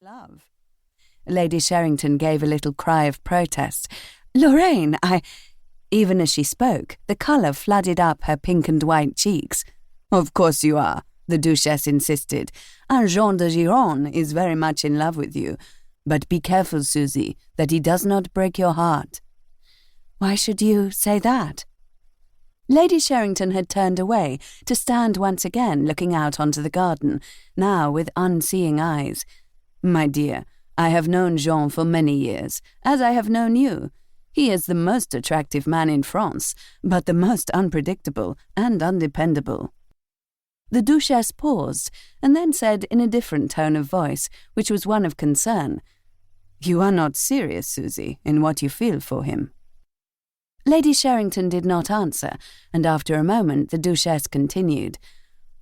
love. Lady Sherington gave a little cry of protest. "Lorraine, Even as she spoke, the colour flooded up her pink and white cheeks. "Of course you are," the Duchesse insisted. "And Jean de Gironde is very much in love with you. But be careful, Susie, that he does not break your heart." "Why should you say that?" Lady Sherington had turned away to stand once again looking out onto the garden, now with unseeing eyes. "My dear, I have known Jean for many years, as I have known you. He is the most attractive man in France, but the most unpredictable and undependable." The Duchesse paused, and then said in a different tone of voice, which was one of concern, "You are not serious, Susie, in what you feel for him." Lady Sherington did not answer, and after a moment the Duchesse continued,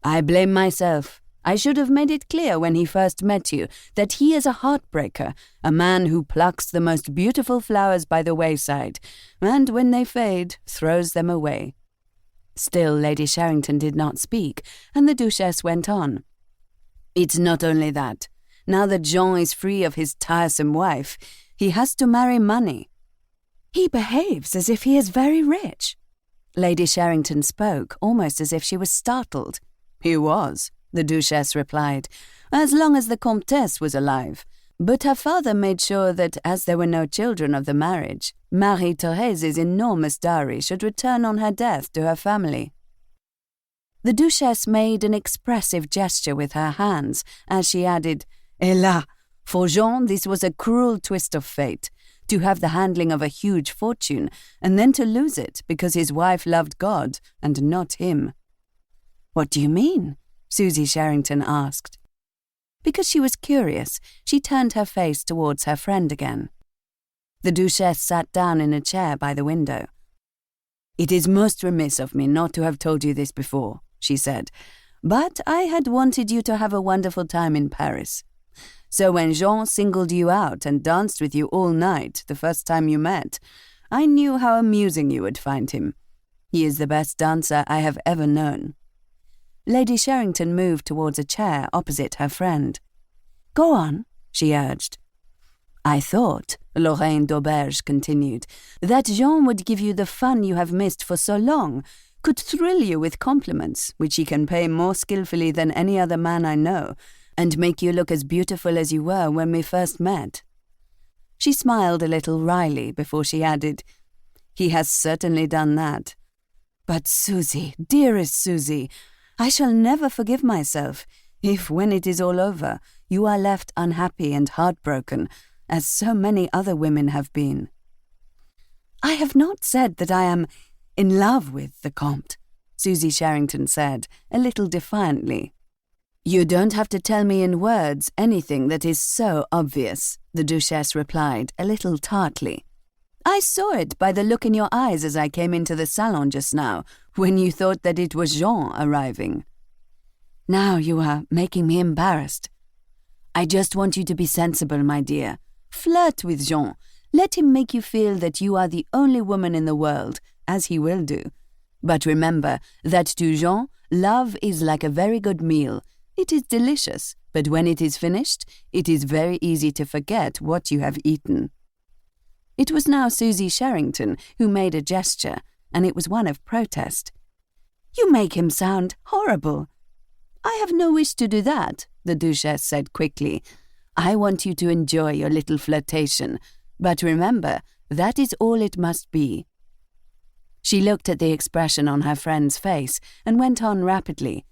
"I blame myself. I should have made it clear when he first met you that he is a heartbreaker, a man who plucks the most beautiful flowers by the wayside, and when they fade, throws them away." Still Lady Sherington did not speak, and the Duchesse went on. "It's not only that. Now that Jean is free of his tiresome wife, he has to marry money." "He behaves as if he is very rich." Lady Sherington spoke almost as if she was startled. "He was," the Duchesse replied, "as long as the Comtesse was alive. But her father made sure that, as there were no children of the marriage, Marie-Thérèse's enormous dowry should return on her death to her family." The Duchesse made an expressive gesture with her hands as she added, "Hélas, for Jean this was a cruel twist of fate, to have the handling of a huge fortune and then to lose it because his wife loved God and not him." "What do you mean?" Susie Sherington asked. Because she was curious, she turned her face towards her friend again. The Duchesse sat down in a chair by the window. "It is most remiss of me not to have told you this before," she said, "but I had wanted you to have a wonderful time in Paris. So when Jean singled you out and danced with you all night the first time you met, I knew how amusing you would find him. He is the best dancer I have ever known." Lady Sherington moved towards a chair opposite her friend. "Go on," she urged. "I thought," Lorraine d'Auberge continued, "that Jean would give you the fun you have missed for so long, could thrill you with compliments, which he can pay more skillfully than any other man I know, and make you look as beautiful as you were when we first met." She smiled a little wryly before she added, "He has certainly done that. But Susie, dearest Susie, I shall never forgive myself if, when it is all over, you are left unhappy and heartbroken, as so many other women have been." "I have not said that I am in love with the Comte," Susie Sherington said, a little defiantly. "You don't have to tell me in words anything that is so obvious," the Duchesse replied, a little tartly. "I saw it by the look in your eyes as I came into the salon just now, when you thought that it was Jean arriving." "Now you are making me embarrassed." "I just want you to be sensible, my dear. Flirt with Jean. Let him make you feel that you are the only woman in the world, as he will do. But remember that to Jean, love is like a very good meal. It is delicious, but when it is finished, it is very easy to forget what you have eaten." It was now Susie Sherington who made a gesture, and it was one of protest. "You make him sound horrible." "I have no wish to do that," the Duchesse said quickly. "I want you to enjoy your little flirtation, but remember, that is all it must be." She looked at the expression on her friend's face and went on rapidly.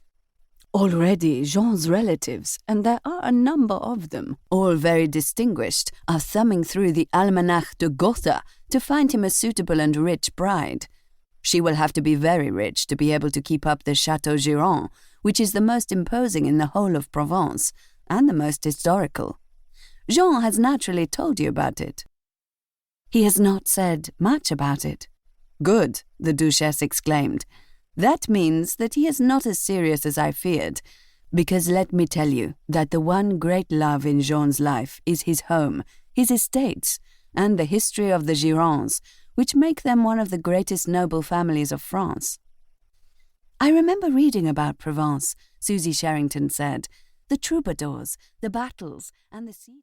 "Already Jean's relatives, and there are a number of them, all very distinguished, are thumbing through the Almanach de Gotha to find him a suitable and rich bride. She will have to be very rich to be able to keep up the Château Giron, which is the most imposing in the whole of Provence, and the most historical. Jean has naturally told you about it." "He has not said much about it." "Good," the Duchesse exclaimed. "That means that he is not as serious as I feared, because let me tell you that the one great love in Jean's life is his home, his estates, and the history of the Girons, which make them one of the greatest noble families of France." "I remember reading about Provence," Susie Sherington said, "the troubadours, the battles, and the sea."